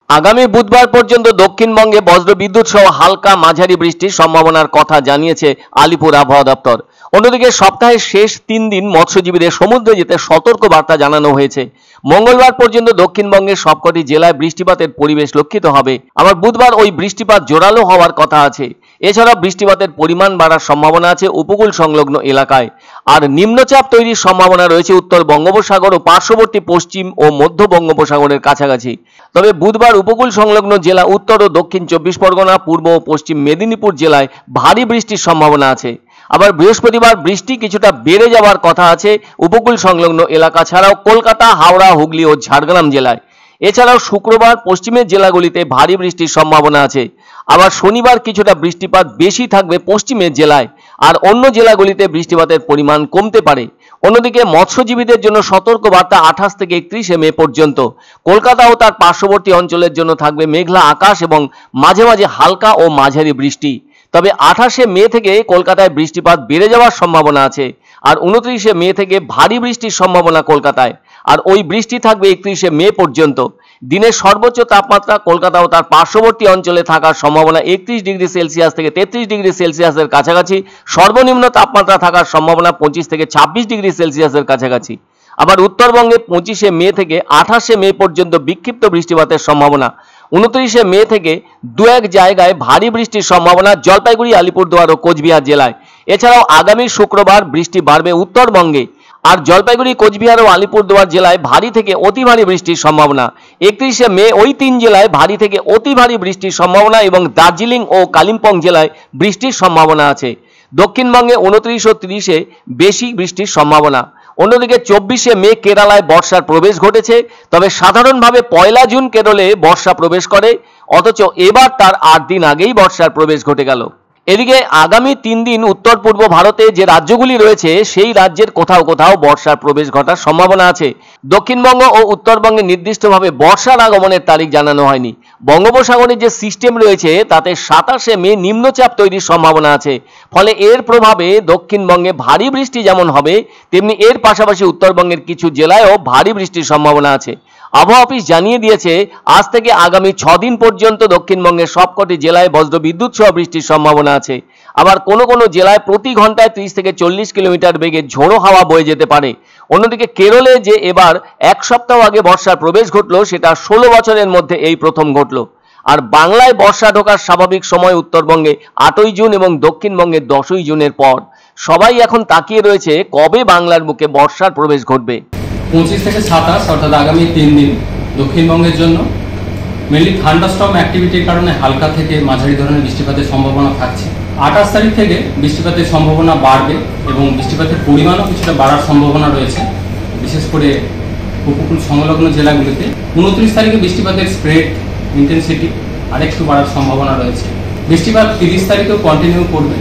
আগামী বুধবার পর্যন্ত দক্ষিণবঙ্গে বজ্রবিদ্যুৎ সহ হালকা মাঝারি বৃষ্টির সম্ভাবনার কথা জানিয়েছে আলিপুর আবহাওয়া দপ্তর। অন্যদিকে সপ্তাহের শেষ 3 দিন মৎস্যজীবীদের সমুদ্রে যেতে সতর্ক বার্তা জানানো হয়েছে। মঙ্গলবার পর্যন্ত দক্ষিণবঙ্গের সবকটি জেলায় বৃষ্টিপাতের পরিবেশ লক্ষিত হবে। আবার বুধবার ওই বৃষ্টিপাত জোরালো হওয়ার কথা আছে। এছাড়া বৃষ্টিপাতের পরিমাণ বাড়ার সম্ভাবনা আছে উপকূল সংলগ্ন এলাকায়। আর নিম্নচাপ তৈরির সম্ভাবনা রয়েছে উত্তর বঙ্গোপসাগর ও পার্শ্ববর্তী পশ্চিম ও মধ্য বঙ্গোপসাগরের কাছাকাছি। তবে বুধবার উপকূল সংলগ্ন জেলা উত্তর ও দক্ষিণ 24 পরগনা, পূর্ব ও পশ্চিম মেদিনীপুর জেলায় ভারী বৃষ্টির সম্ভাবনা আছে। আবার বৃহস্পতিবার বৃষ্টি কিছুটা বেড়ে যাওয়ার কথা আছে উপকূল সংলগ্ন এলাকা ছাড়াও কলকাতা, হাওড়া, হুগলি ও ঝাড়গ্রাম জেলায়। এছাড়াও শুক্রবার পশ্চিমের জেলাগুলিতে ভারী বৃষ্টির সম্ভাবনা আছে। আবার শনিবার কিছুটা বৃষ্টিপাত বেশি থাকবে পশ্চিমের জেলায়, আর অন্য জেলাগুলিতে বৃষ্টিপাতের পরিমাণ কমতে পারে। অন্যদিকে মৎস্যজীবীদের জন্য সতর্ক বার্তা 28 থেকে 31 মে পর্যন্ত। কলকাতা ও তার পার্শ্ববর্তী অঞ্চলের জন্য থাকবে মেঘলা আকাশ এবং মাঝে মাঝে হালকা ও মাঝারি বৃষ্টি। তবে 28 মে থেকে কলকাতায় বৃষ্টিপাত বেড়ে যাওয়ার সম্ভাবনা আছে, আর 29 মে থেকে ভারী বৃষ্টির সম্ভাবনা কলকাতায়। আর ওই বৃষ্টি থাকবে 31 মে পর্যন্ত। দিনের সর্বোচ্চ তাপমাত্রা কলকাতা ও তার পার্শ্ববর্তী অঞ্চলে থাকার সম্ভাবনা 31 ডিগ্রি সেলসিয়াস থেকে 33 ডিগ্রি সেলসিয়াসের কাছাকাছি। সর্বনিম্ন তাপমাত্রা থাকার সম্ভাবনা 25 থেকে 26 ডিগ্রি সেলসিয়াসের কাছাকাছি। আবার উত্তরবঙ্গে 25 মে থেকে 28 মে পর্যন্ত বিক্ষিপ্ত বৃষ্টিপাতের সম্ভাবনা। 29 মে থেকে দু এক জায়গায় ভারী বৃষ্টির সম্ভাবনা জলপাইগুড়ি, আলিপুরদুয়ার ও কোচবিহার জেলায়। এছাড়াও আগামী শুক্রবার বৃষ্টি বাড়বে উত্তরবঙ্গে, আর জলপাইগুড়ি, কোচবিহার ও আলিপুরদুয়ার জেলায় ভারী থেকে অতি ভারী বৃষ্টির সম্ভাবনা। 31 মে ওই 3 জেলায় ভারী থেকে অতি ভারী বৃষ্টির সম্ভাবনা এবং দার্জিলিং ও কালিম্পং জেলায় বৃষ্টির সম্ভাবনা আছে। দক্ষিণবঙ্গে 29 ও 30 বেশি বৃষ্টির সম্ভাবনা। অন্যদিকে 24 মে কেরালায় বর্ষার প্রবেশ ঘটেছে। তবে সাধারণভাবে 1 জুন কেরলে বর্ষা প্রবেশ করে, অথচ এবার তার 8 দিন আগেই বর্ষার প্রবেশ ঘটে গেল। এদিকে আগামী 3 দিন উত্তর পূর্ব ভারতে যে রাজ্যগুলি রয়েছে সেই রাজ্যের কোথাও কোথাও বর্ষার প্রবেশ ঘটার সম্ভাবনা আছে। দক্ষিণবঙ্গ ও উত্তরবঙ্গে নির্দিষ্টভাবে বর্ষার আগমনের তারিখ জানানো হয়নি। বঙ্গোপসাগরের যে সিস্টেম রয়েছে তাতে 27 মে নিম্নচাপ তৈরির সম্ভাবনা আছে। ফলে এর প্রভাবে দক্ষিণবঙ্গে ভারী বৃষ্টি যেমন হবে, তেমনি এর পাশাপাশি উত্তরবঙ্গের কিছু জেলায়ও ভারী বৃষ্টির সম্ভাবনা আছে। আবহাওয়া অফিস জানিয়ে দিয়েছে আজ থেকে আগামী 6 দিন পর্যন্ত দক্ষিণবঙ্গের সবকটি জেলায় বজ্রবিদ্যুৎ সহ বৃষ্টির সম্ভাবনা আছে। আবার কোনো কোনো জেলায় প্রতি ঘন্টায় 30 থেকে 40 কিলোমিটার বেগে ঝোড়ো হাওয়া বয়ে যেতে পারে। অন্যদিকে কেরলে যে এবার 1 সপ্তাহ আগে বর্ষার প্রবেশ ঘটলো, সেটা 16 বছরের মধ্যে এই প্রথম ঘটলো। আর বাংলায় বর্ষা ঢোকার স্বাভাবিক সময় উত্তরবঙ্গে 8ই জুন এবং দক্ষিণবঙ্গে 10ই জুনের পর। সবাই এখন তাকিয়ে রয়েছে কবে বাংলার বুকে বর্ষার প্রবেশ ঘটবে। 25 থেকে 27 অর্থাৎ আগামী 3 দিন দক্ষিণবঙ্গের জন্য মেনলি থান্ডারস্টর্ম অ্যাক্টিভিটির কারণে হালকা থেকে মাঝারি ধরনের বৃষ্টিপাতের সম্ভাবনা থাকছে। 28 তারিখ থেকে বৃষ্টিপাতের সম্ভাবনা বাড়বে এবং বৃষ্টিপাতের পরিমাণও কিছুটা বাড়ার সম্ভাবনা রয়েছে, বিশেষ করে উপকূল সংলগ্ন জেলাগুলিতে। 29 তারিখে বৃষ্টিপাতের স্প্রেড ইন্টেন্সিটি আরেকটু বাড়ার সম্ভাবনা রয়েছে। বৃষ্টিপাত 30 তারিখেও কন্টিনিউ করবে।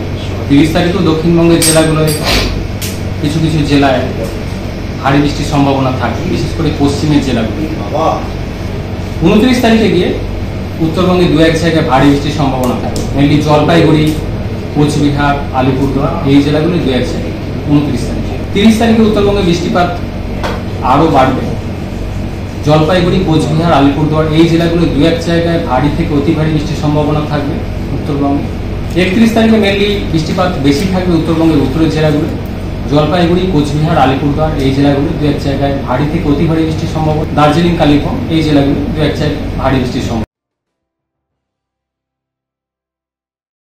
30 তারিখেও দক্ষিণবঙ্গের জেলাগুলোয় কিছু কিছু জেলায় ভারী বৃষ্টির সম্ভাবনা থাকবে, বিশেষ করে পশ্চিমের জেলাগুলি। 29 তারিখে গিয়ে উত্তরবঙ্গে দু এক জায়গায় ভারী বৃষ্টির সম্ভাবনা থাকবে, মেনলি জলপাইগুড়ি, কোচবিহার, আলিপুরদুয়ার এই জেলাগুলি দু এক জায়গায় 29 তারিখে। 30 তারিখে উত্তরবঙ্গে বৃষ্টিপাত আরও বাড়বে। জলপাইগুড়ি, কোচবিহার, আলিপুরদুয়ার এই জেলাগুলো দু এক জায়গায় ভারী থেকে অতি ভারী বৃষ্টির সম্ভাবনা থাকবে উত্তরবঙ্গে। 31 তারিখে মেনলি বৃষ্টিপাত বেশি থাকবে উত্তরবঙ্গের উত্তরের জেলাগুলো, জলপাইগুড়ি, কোচবিহার, আলিপুরদুয়ার এই জেলাগুলি দু এক জায়গায় ভারী থেকে অতি ভারী বৃষ্টির সম্ভাবনা। দার্জিলিং, কালিম্পং এই জেলাগুলি দু এক জায়গায় ভারী বৃষ্টির সম্ভাবনা।